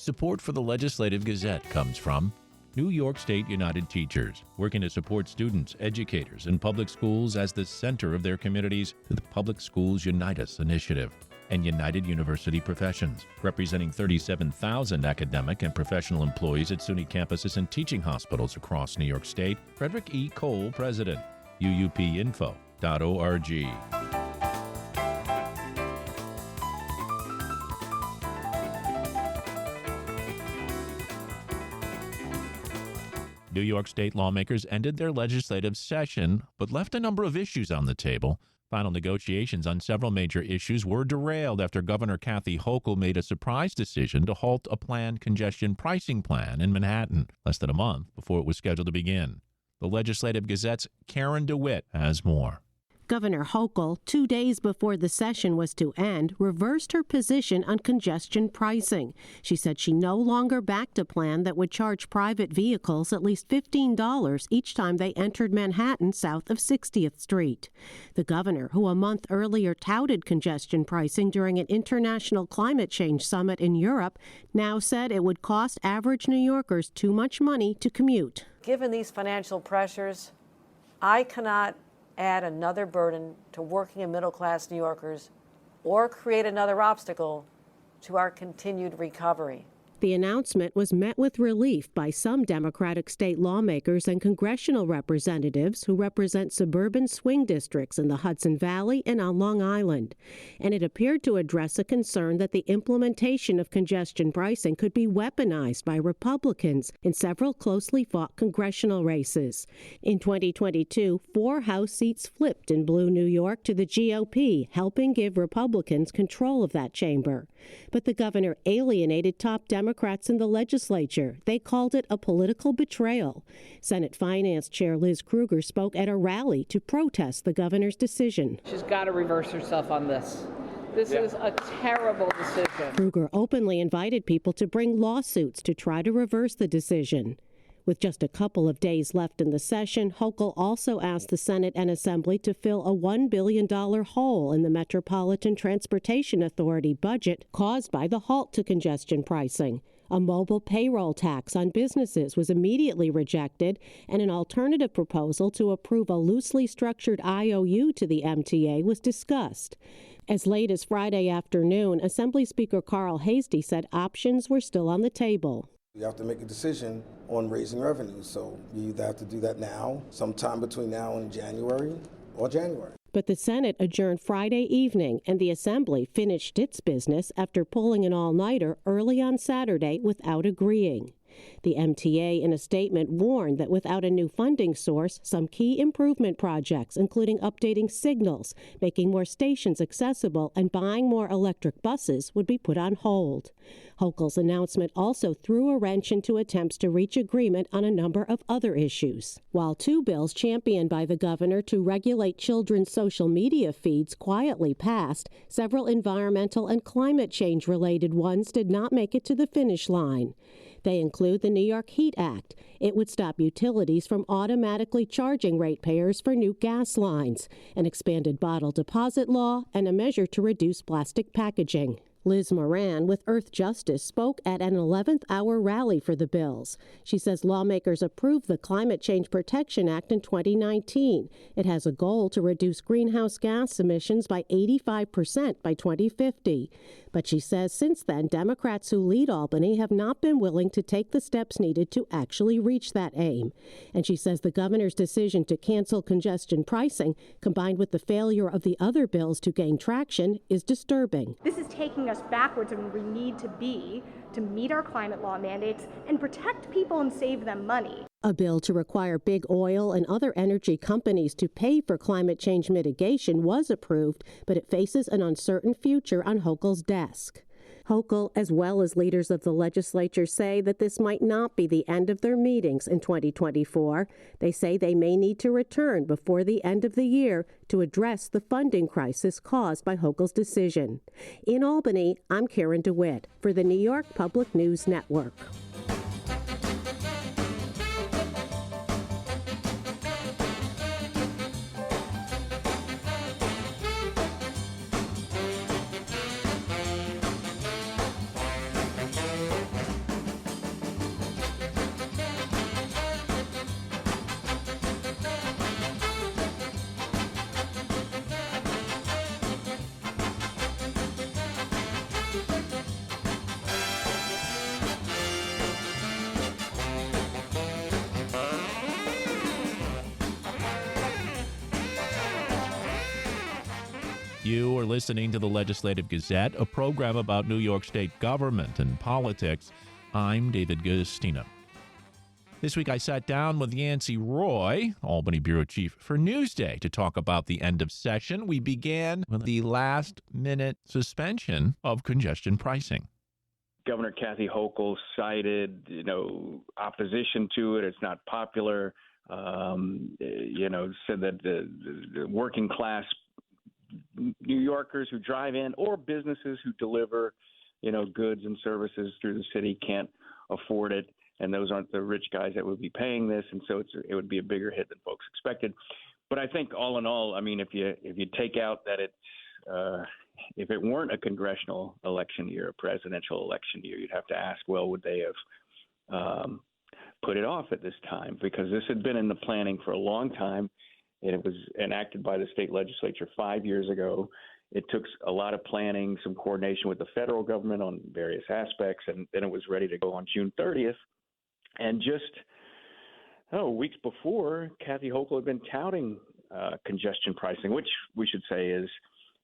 Support for the Legislative Gazette comes from New York State United Teachers, working to support students, educators, and public schools as the center of their communities through the Public Schools Unite Us initiative, and United University Professions, representing 37,000 academic and professional employees at SUNY campuses and teaching hospitals across New York State. Frederick E. Cole, President, uupinfo.org. New York State lawmakers ended their legislative session, but left a number of issues on the table. Final negotiations on several major issues were derailed after Governor Kathy Hochul made a surprise decision to halt a planned congestion pricing plan in Manhattan less than a month before it was scheduled to begin. The Legislative Gazette's Karen DeWitt has more. Governor Hochul, 2 days before the session was to end, reversed her position on congestion pricing. She said she no longer backed a plan that would charge private vehicles at least $15 each time they entered Manhattan south of 60th Street. The governor, who a month earlier touted congestion pricing during an international climate change summit in Europe, now said it would cost average New Yorkers too much money to commute. Given these financial pressures, I cannot add another burden to working and middle-class New Yorkers or create another obstacle to our continued recovery. The announcement was met with relief by some Democratic state lawmakers and congressional representatives who represent suburban swing districts in the Hudson Valley and on Long Island. And it appeared to address a concern that the implementation of congestion pricing could be weaponized by Republicans in several closely fought congressional races. In 2022, 4 House seats flipped in blue New York to the GOP, helping give Republicans control of that chamber. But the governor alienated top Democrats in the legislature. They called it a political betrayal. Senate Finance Chair Liz Krueger spoke at a rally to protest the governor's decision. She's got to reverse herself on this. This is a terrible decision. Krueger openly invited people to bring lawsuits to try to reverse the decision. With just a couple of days left in the session, Hochul also asked the Senate and Assembly to fill a $1 billion hole in the Metropolitan Transportation Authority budget caused by the halt to congestion pricing. A mobile payroll tax on businesses was immediately rejected, and an alternative proposal to approve a loosely structured IOU to the MTA was discussed. As late as Friday afternoon, Assembly Speaker Carl Hasty said options were still on the table. We have to make a decision on raising revenues, so we either have to do that now, sometime between now and January, or January. But the Senate adjourned Friday evening, and the Assembly finished its business after pulling an all-nighter early on Saturday without agreeing. The MTA, in a statement, warned that without a new funding source, some key improvement projects, including updating signals, making more stations accessible, and buying more electric buses, would be put on hold. Hochul's announcement also threw a wrench into attempts to reach agreement on a number of other issues. While 2 bills championed by the governor to regulate children's social media feeds quietly passed, several environmental and climate change-related ones did not make it to the finish line. They include the New York Heat Act. It would stop utilities from automatically charging ratepayers for new gas lines, an expanded bottle deposit law, and a measure to reduce plastic packaging. Liz Moran with Earth Justice spoke at an 11th-hour rally for the bills. She says lawmakers approved the Climate Change Protection Act in 2019. It has a goal to reduce greenhouse gas emissions by 85% by 2050. But she says since then, Democrats who lead Albany have not been willing to take the steps needed to actually reach that aim. And she says the governor's decision to cancel congestion pricing, combined with the failure of the other bills to gain traction, is disturbing. This is taking us backwards and we need to be to meet our climate law mandates and protect people and save them money. A bill to require big oil and other energy companies to pay for climate change mitigation was approved, but it faces an uncertain future on Hochul's desk. Hochul, as well as leaders of the legislature, say that this might not be the end of their meetings in 2024. They say they may need to return before the end of the year to address the funding crisis caused by Hochul's decision. In Albany, I'm Karen DeWitt for the New York Public News Network. You are listening to the Legislative Gazette, a program about New York State government and politics. I'm David Gustina. This week I sat down with Yancey Roy, Albany Bureau Chief for Newsday, to talk about the end of session. We began with the last-minute suspension of congestion pricing. Governor Kathy Hochul cited, opposition to it. It's not popular. Said that the working class New Yorkers who drive in or businesses who deliver, goods and services through the city can't afford it. And those aren't the rich guys that would be paying this. And so it would be a bigger hit than folks expected. But I think all in all, if you take out that if it weren't a congressional election year, a presidential election year, you'd have to ask, well, would they have put it off at this time? Because this had been in the planning for a long time. And it was enacted by the state legislature 5 years ago. It took a lot of planning, some coordination with the federal government on various aspects, and then it was ready to go on June 30th. And just weeks before, Kathy Hochul had been touting congestion pricing, which we should say is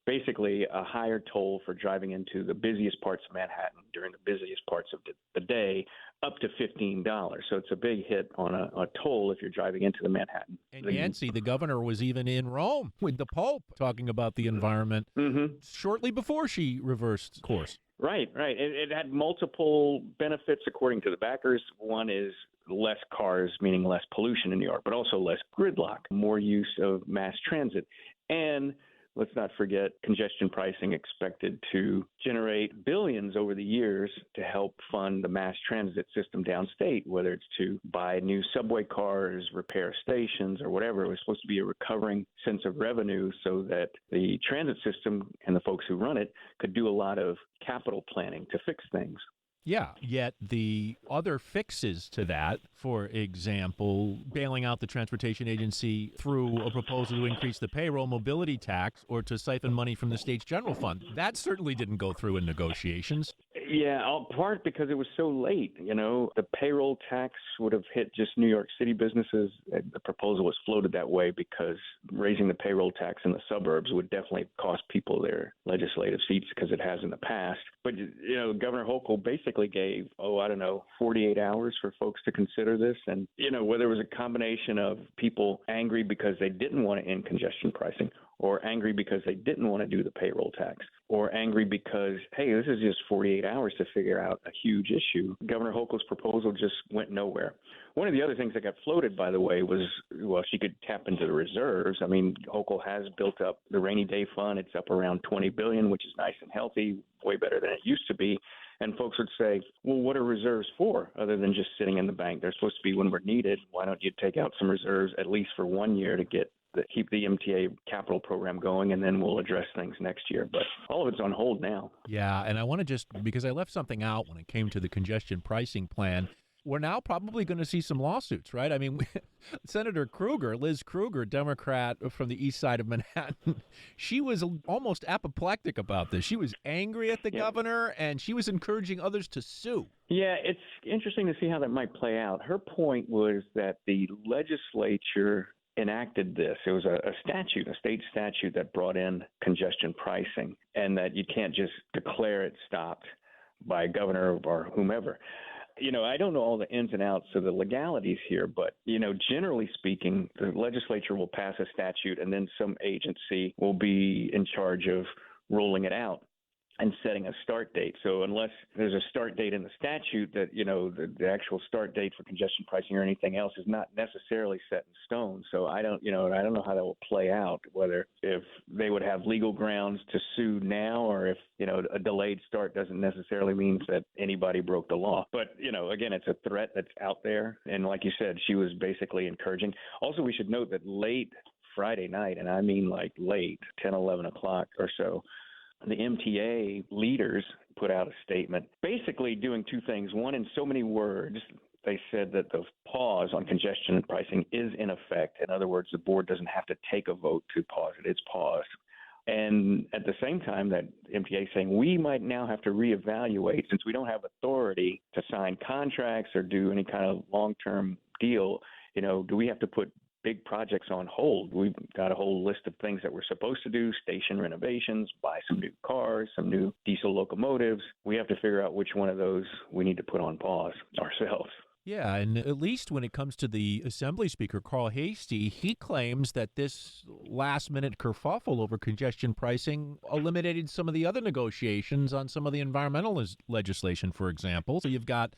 basically a higher toll for driving into the busiest parts of Manhattan during the busiest parts of the day, up to $15. So it's a big hit on a toll if you're driving into the Manhattan. And Yancey, the governor, was even in Rome with the Pope talking about the environment shortly before she reversed course. Right. It had multiple benefits according to the backers. One is less cars, meaning less pollution in New York, but also less gridlock, more use of mass transit. And let's not forget congestion pricing expected to generate billions over the years to help fund the mass transit system downstate, whether it's to buy new subway cars, repair stations, or whatever. It was supposed to be a recovering sense of revenue so that the transit system and the folks who run it could do a lot of capital planning to fix things. Yeah, yet the other fixes to that, for example, bailing out the transportation agency through a proposal to increase the payroll mobility tax or to siphon money from the state's general fund, that certainly didn't go through in negotiations. Yeah, part because it was so late. The payroll tax would have hit just New York City businesses. The proposal was floated that way because raising the payroll tax in the suburbs would definitely cost people their legislative seats because it has in the past. But, Governor Hochul basically gave, 48 hours for folks to consider this. And, whether it was a combination of people angry because they didn't want to end congestion pricing or angry because they didn't want to do the payroll tax, or angry because, hey, this is just 48 hours to figure out a huge issue. Governor Hochul's proposal just went nowhere. One of the other things that got floated, by the way, was, she could tap into the reserves. Hochul has built up the rainy day fund. It's up around $20 billion, which is nice and healthy, way better than it used to be. And folks would say, well, what are reserves for other than just sitting in the bank? They're supposed to be when we're needed. Why don't you take out some reserves at least for 1 year to keep the MTA capital program going, and then we'll address things next year. But all of it's on hold now. Yeah, and I want to because I left something out when it came to the congestion pricing plan. We're now probably going to see some lawsuits, right? Senator Liz Kruger, Democrat from the east side of Manhattan, she was almost apoplectic about this. She was angry at the governor, and she was encouraging others to sue. Yeah, it's interesting to see how that might play out. Her point was that the legislature enacted this. It was a state statute that brought in congestion pricing, and that you can't just declare it stopped by a governor or whomever. I don't know all the ins and outs of the legalities here, but, generally speaking, the legislature will pass a statute and then some agency will be in charge of rolling it out and setting a start date. So unless there's a start date in the statute that, the actual start date for congestion pricing or anything else is not necessarily set in stone. So I don't know how that will play out, whether if they would have legal grounds to sue now or if, a delayed start doesn't necessarily mean that anybody broke the law. But, again, it's a threat that's out there. And like you said, she was basically encouraging. Also, we should note that late Friday night, and I mean like late, 10, 11 o'clock or so, the MTA leaders put out a statement basically doing two things. One, in so many words, they said that the pause on congestion pricing is in effect. In other words, the board doesn't have to take a vote to pause it. It's paused. And at the same time, that MTA is saying we might now have to reevaluate, since we don't have authority to sign contracts or do any kind of long-term deal, do we have to put big projects on hold. We've got a whole list of things that we're supposed to do, station renovations, buy some new cars, some new diesel locomotives. We have to figure out which one of those we need to put on pause ourselves. Yeah, and at least when it comes to the Assembly Speaker, Carl Hastie, he claims that this last-minute kerfuffle over congestion pricing eliminated some of the other negotiations on some of the environmental legislation, for example. So you've got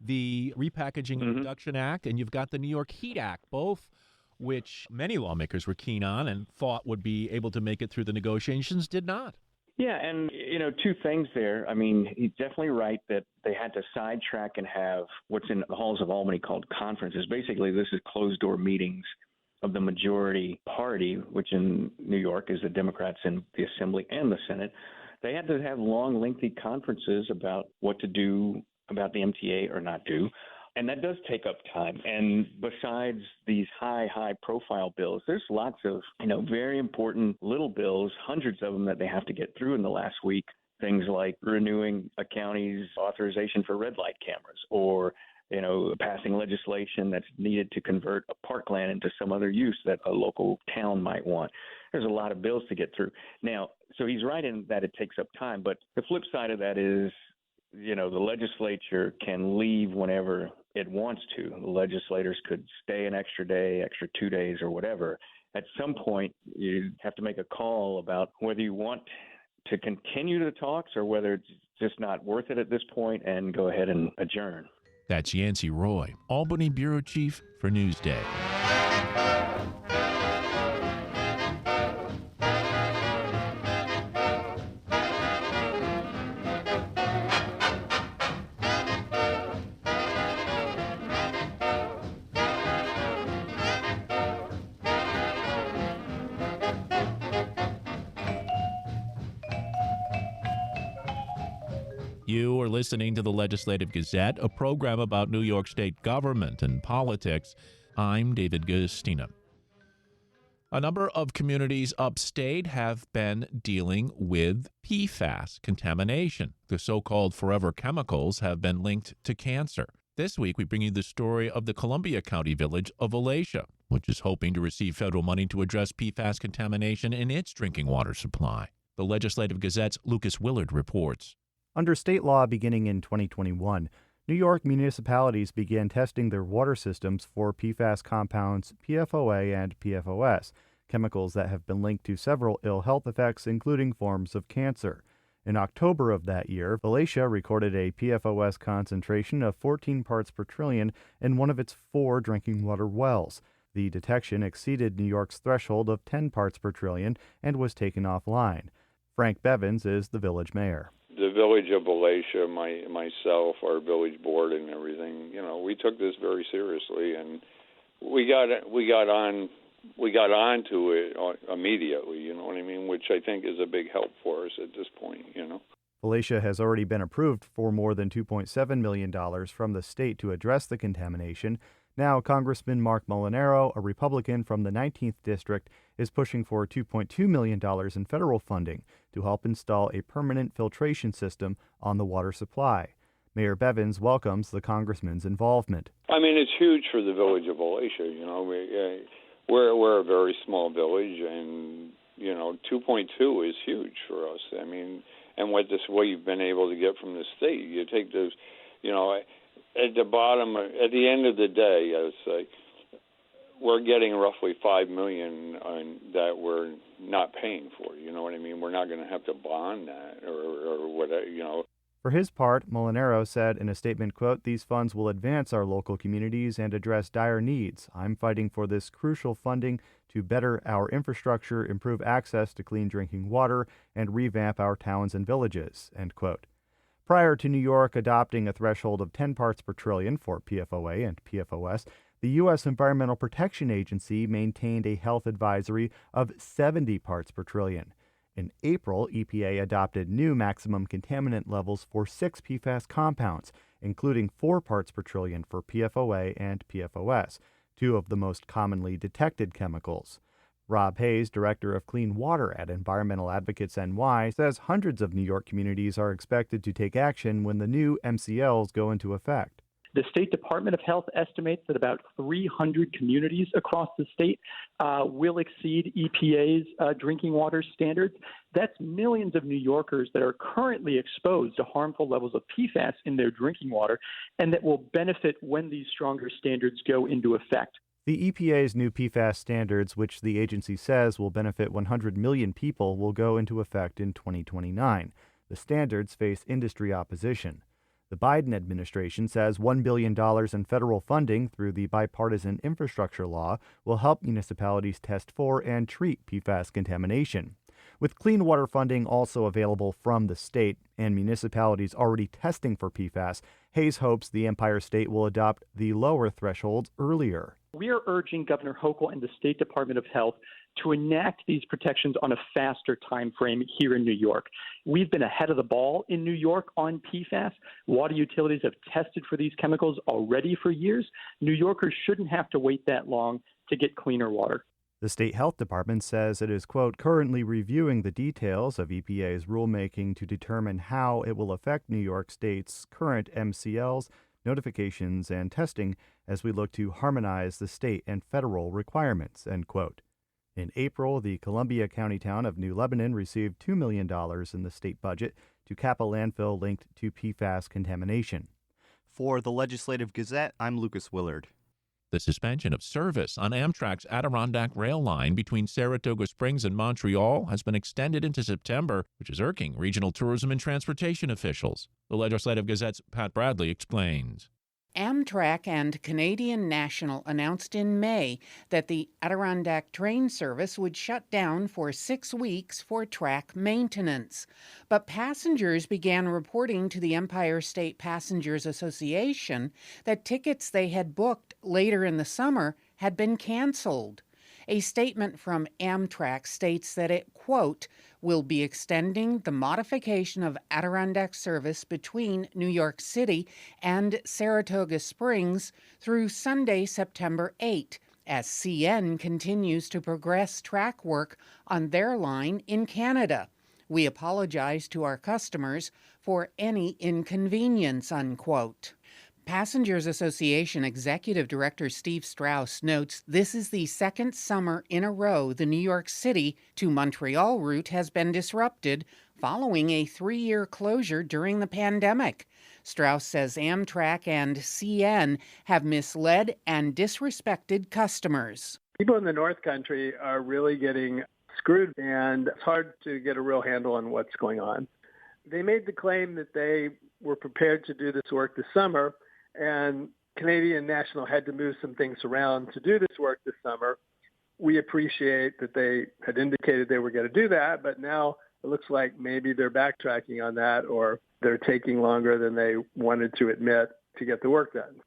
the Repackaging and Reduction Act, and you've got the New York Heat Act, both which many lawmakers were keen on and thought would be able to make it through the negotiations, did not. Yeah, and, two things there. I mean, he's definitely right that they had to sidetrack and have what's in the halls of Albany called conferences. Basically, this is closed-door meetings of the majority party, which in New York is the Democrats in the Assembly and the Senate. They had to have long, lengthy conferences about what to do about the MTA or not do. And that does take up time. And besides these high-profile bills, there's lots of, very important little bills, hundreds of them that they have to get through in the last week. Things like renewing a county's authorization for red light cameras or, passing legislation that's needed to convert a parkland into some other use that a local town might want. There's a lot of bills to get through. Now, so he's right in that it takes up time. But the flip side of that is, the legislature can leave whenever it wants to. The legislators could stay an extra day, extra 2 days, or whatever. At some point, you have to make a call about whether you want to continue the talks or whether it's just not worth it at this point and go ahead and adjourn. That's Yancey Roy, Albany Bureau Chief for Newsday. You are listening to the Legislative Gazette, a program about New York State government and politics. I'm David Gustina. A number of communities upstate have been dealing with PFAS contamination. The so-called forever chemicals have been linked to cancer. This week, we bring you the story of the Columbia County village of Alatia, which is hoping to receive federal money to address PFAS contamination in its drinking water supply. The Legislative Gazette's Lucas Willard reports. Under state law beginning in 2021, New York municipalities began testing their water systems for PFAS compounds PFOA and PFOS, chemicals that have been linked to several ill health effects, including forms of cancer. In October of that year, Alatia recorded a PFOS concentration of 14 parts per trillion in one of its 4 drinking water wells. The detection exceeded New York's threshold of 10 parts per trillion and was taken offline. Frank Bevins is the village mayor. The village of Alatia, myself, our village board, and everything, we took this very seriously, and we got on to it immediately. You know what I mean? Which I think is a big help for us at this point. Alatia has already been approved for more than $2.7 million from the state to address the contamination. Now, Congressman Mark Molinaro, a Republican from the 19th District, is pushing for $2.2 million in federal funding to help install a permanent filtration system on the water supply. Mayor Bevins welcomes the congressman's involvement. I mean, it's huge for the village of Alatia. We're a very small village, and 2.2 is huge for us. I mean, and what you've been able to get from the state, you take those, at the bottom, at the end of the day, I would say, we're getting roughly $5 million that we're not paying for. You know what I mean? We're not going to have to bond that or whatever. For his part, Molinaro said in a statement, quote, "These funds will advance our local communities and address dire needs. I'm fighting for this crucial funding to better our infrastructure, improve access to clean drinking water, and revamp our towns and villages," end quote. Prior to New York adopting a threshold of 10 parts per trillion for PFOA and PFOS, the U.S. Environmental Protection Agency maintained a health advisory of 70 parts per trillion. In April, EPA adopted new maximum contaminant levels for 6 PFAS compounds, including 4 parts per trillion for PFOA and PFOS, 2 of the most commonly detected chemicals. Rob Hayes, director of Clean Water at Environmental Advocates NY, says hundreds of New York communities are expected to take action when the new MCLs go into effect. The State Department of Health estimates that about 300 communities across the state will exceed EPA's drinking water standards. That's millions of New Yorkers that are currently exposed to harmful levels of PFAS in their drinking water and that will benefit when these stronger standards go into effect. The EPA's new PFAS standards, which the agency says will benefit 100 million people, will go into effect in 2029. The standards face industry opposition. The Biden administration says $1 billion in federal funding through the bipartisan infrastructure law will help municipalities test for and treat PFAS contamination. With clean water funding also available from the state and municipalities already testing for PFAS, Hayes hopes the Empire State will adopt the lower thresholds earlier. We are urging Governor Hochul and the State Department of Health to enact these protections on a faster time frame here in New York. We've been ahead of the ball in New York on PFAS. Water utilities have tested for these chemicals already for years. New Yorkers shouldn't have to wait that long to get cleaner water. The state health department says it is, quote, currently reviewing the details of EPA's rulemaking to determine how it will affect New York State's current MCLs, notifications, and testing as we look to harmonize the state and federal requirements, end quote. In April, the Columbia County town of New Lebanon received $2 million in the state budget to cap a landfill linked to PFAS contamination. For the Legislative Gazette, I'm Lucas Willard. The suspension of service on Amtrak's Adirondack Rail line between Saratoga Springs and Montreal has been extended into September, which is irking regional tourism and transportation officials. The Legislative Gazette's Pat Bradley explains. Amtrak and Canadian National announced in May that the Adirondack train service would shut down for 6 weeks for track maintenance. But passengers began reporting to the Empire State Passengers Association that tickets they had booked later in the summer had been canceled. A statement from Amtrak states that it, quote, will be extending the modification of Adirondack service between New York City and Saratoga Springs through Sunday, September 8, as CN continues to progress track work on their line in Canada. We apologize to our customers for any inconvenience, unquote. Passengers Association Executive Director Steve Strauss notes this is the second summer in a row the New York City to Montreal route has been disrupted following a 3-year closure during the pandemic. Strauss says Amtrak and CN have misled and disrespected customers. People in the North Country are really getting screwed, and it's hard to get a real handle on what's going on. They made the claim that they were prepared to do this work this summer, and Canadian National had to move some things around to do this work this summer. We appreciate that they had indicated they were going to do that, but now it looks like maybe they're backtracking on that, or they're taking longer than they wanted to admit to get the work done.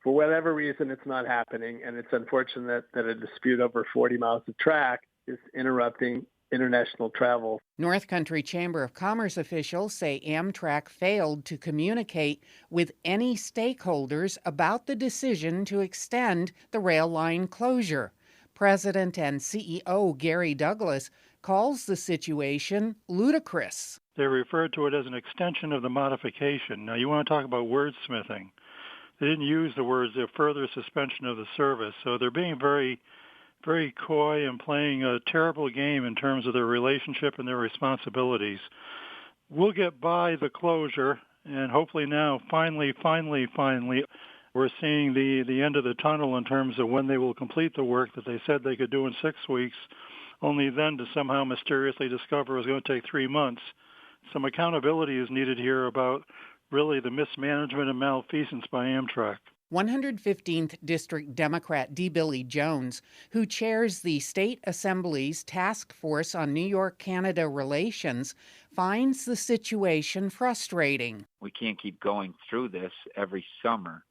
For whatever reason, it's not happening, and it's unfortunate that a dispute over 40 miles of track is interrupting international travel. North Country Chamber of Commerce officials say Amtrak failed to communicate with any stakeholders about the decision to extend the rail line closure. President and CEO Gary Douglas calls the situation ludicrous. They referred to it as an extension of the modification. Now, you want to talk about wordsmithing. They didn't use the words, a further suspension of the service. So they're being very coy and playing a terrible game in terms of their relationship and their responsibilities. We'll get by the closure, and hopefully now, finally, we're seeing the end of the tunnel in terms of when they will complete the work that they said they could do in 6 weeks, only then to somehow mysteriously discover it was going to take 3 months. Some accountability is needed here about really the mismanagement and malfeasance by Amtrak. 115th District Democrat D. Billy Jones, who chairs the State Assembly's Task Force on New York-Canada Relations, finds the situation frustrating. We can't keep going through this every summer.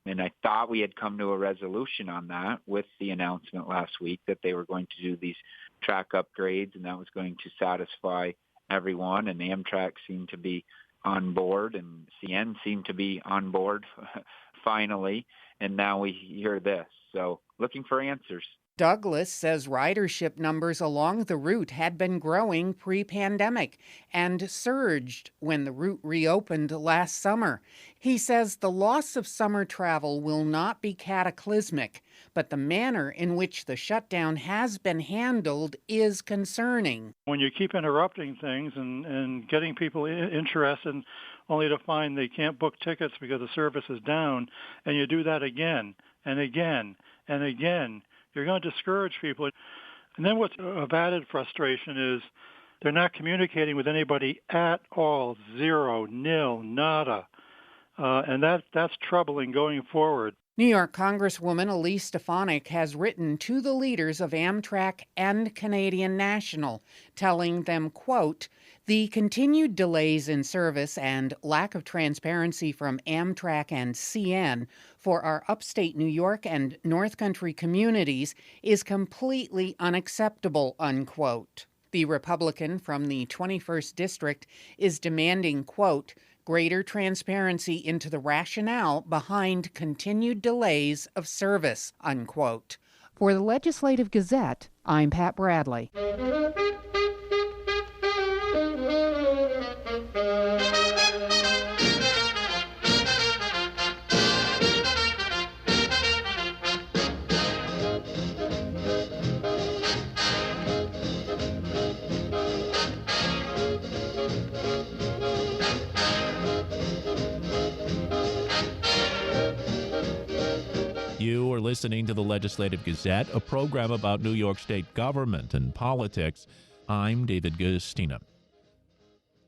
And I thought we had come to a resolution on that with the announcement last week that they were going to do these track upgrades, and that was going to satisfy everyone. And Amtrak seemed to be on board, and CN seemed to be on board finally, and now we hear this. So looking for answers. Douglas says ridership numbers along the route had been growing pre-pandemic and surged when the route reopened last summer. He says the loss of summer travel will not be cataclysmic, but the manner in which the shutdown has been handled is concerning. When you keep interrupting things and getting people interested only to find they can't book tickets because the service is down, and you do that again and again and again, you're going to discourage people. And then what's of added frustration is they're not communicating with anybody at all, zero, nil, nada. And that's troubling going forward. New York Congresswoman Elise Stefanik has written to the leaders of Amtrak and Canadian National, telling them, quote, "The continued delays in service and lack of transparency from Amtrak and CN for our upstate New York and North Country communities is completely unacceptable," unquote. The Republican from the 21st District is demanding, quote, "greater transparency into the rationale behind continued delays of service," unquote. For the Legislative Gazette, I'm Pat Bradley. You are listening to the Legislative Gazette, a program about New York State government and politics. I'm David Gustina.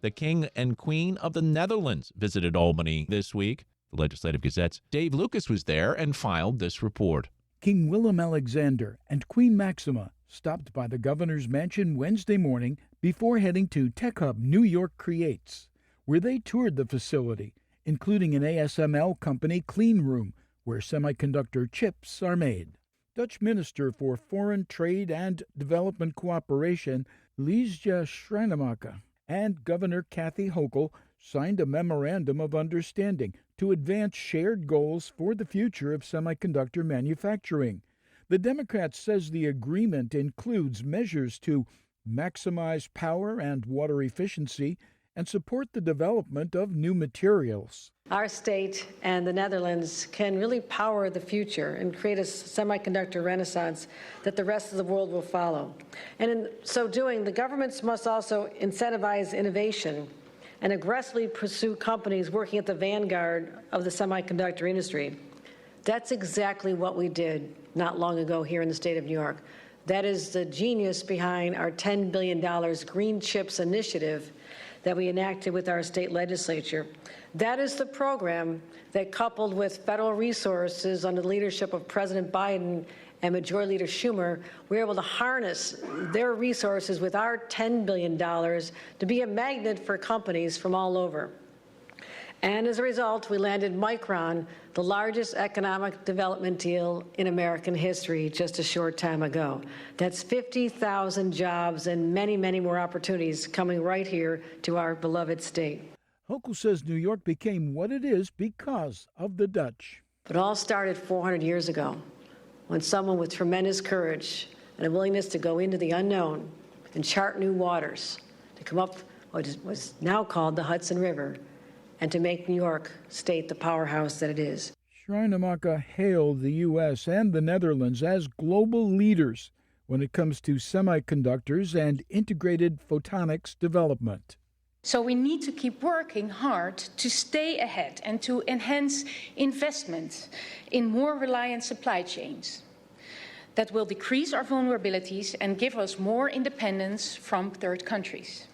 The King and Queen of the Netherlands visited Albany this week. The Legislative Gazette's Dave Lucas was there and filed this report. King Willem-Alexander and Queen Maxima stopped by the governor's mansion Wednesday morning before heading to Tech Hub New York Creates, where they toured the facility, including an ASML company clean room, where semiconductor chips are made. Dutch Minister for Foreign Trade and Development Cooperation, Liesje Schrijnemaker, and Governor Kathy Hochul signed a memorandum of understanding to advance shared goals for the future of semiconductor manufacturing. The Democrat says the agreement includes measures to maximize power and water efficiency and support the development of new materials. Our state and the Netherlands can really power the future and create a semiconductor renaissance that the rest of the world will follow. And in so doing, the governments must also incentivize innovation and aggressively pursue companies working at the vanguard of the semiconductor industry. That's exactly what we did not long ago here in the state of New York. That is the genius behind our $10 billion Green Chips initiative that we enacted with our state legislature. That is the program that, coupled with federal resources under the leadership of President Biden and Majority Leader Schumer, we're able to harness their resources with our $10 billion to be a magnet for companies from all over. And as a result, we landed Micron, the largest economic development deal in American history, just a short time ago. That's 50,000 jobs and many, many more opportunities coming right here to our beloved state. Hochul says New York became what it is because of the Dutch. It all started 400 years ago, when someone with tremendous courage and a willingness to go into the unknown and chart new waters, to come up what was now called the Hudson River, and to make New York State the powerhouse that it is. Schrijnemaker hailed the U.S. and the Netherlands as global leaders when it comes to semiconductors and integrated photonics development. So we need to keep working hard to stay ahead and to enhance investment in more reliant supply chains that will decrease our vulnerabilities and give us more independence from third countries.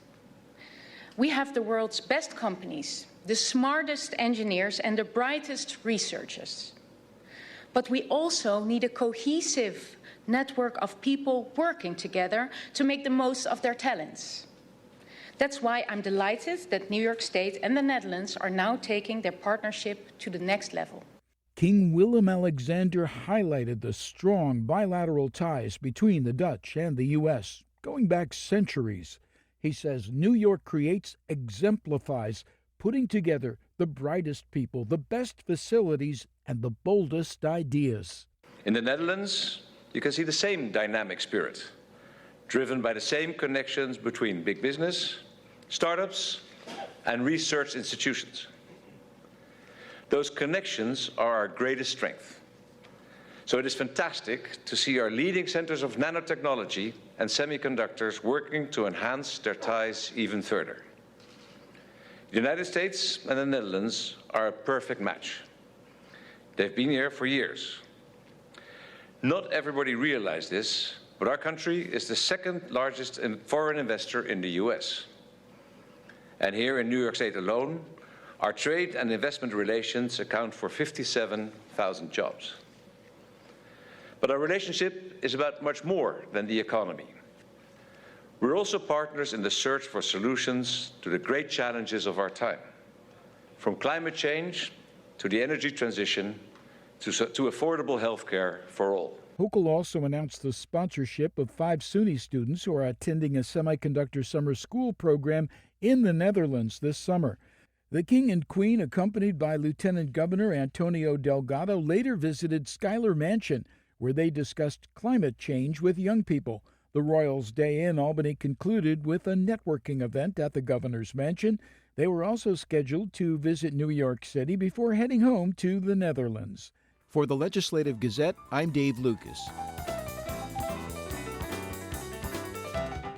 We have the world's best companies, the smartest engineers and the brightest researchers. But we also need a cohesive network of people working together to make the most of their talents. That's why I'm delighted that New York State and the Netherlands are now taking their partnership to the next level. King Willem-Alexander highlighted the strong bilateral ties between the Dutch and the U.S. going back centuries. He says New York Creates exemplifies putting together the brightest people, the best facilities, and the boldest ideas. In the Netherlands, you can see the same dynamic spirit, driven by the same connections between big business, startups, and research institutions. Those connections are our greatest strength. So it is fantastic to see our leading centers of nanotechnology and semiconductors working to enhance their ties even further. The United States and the Netherlands are a perfect match. They've been here for years. Not everybody realizes this, but our country is the second largest foreign investor in the US. And here in New York State alone, our trade and investment relations account for 57,000 jobs. But our relationship is about much more than the economy. We're also partners in the search for solutions to the great challenges of our time, from climate change to the energy transition to affordable health care for all. Hochul also announced the sponsorship of 5 SUNY students who are attending a semiconductor summer school program in the Netherlands this summer. The King and Queen, accompanied by Lieutenant Governor Antonio Delgado, later visited Schuyler Mansion, where they discussed climate change with young people. The Royals' day in Albany concluded with a networking event at the governor's mansion. They were also scheduled to visit New York City before heading home to the Netherlands. For the Legislative Gazette, I'm Dave Lucas.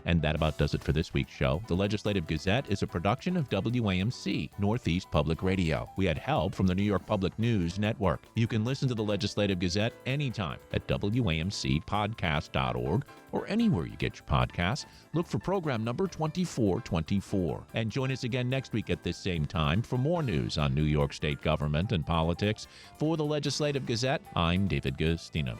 And that about does it for this week's show. The Legislative Gazette is a production of WAMC, Northeast Public Radio. We had help from the New York Public News Network. You can listen to the Legislative Gazette anytime at WAMCpodcast.org or anywhere you get your podcasts. Look for program number 2424. And join us again next week at this same time for more news on New York State government and politics. For the Legislative Gazette, I'm David Gustino.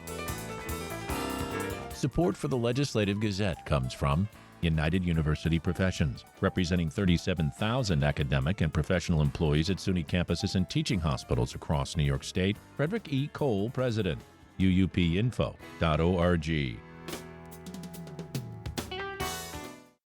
Support for the Legislative Gazette comes from United University Professions, representing 37,000 academic and professional employees at SUNY campuses and teaching hospitals across New York State. Frederick E. Cole, President. UUPinfo.org.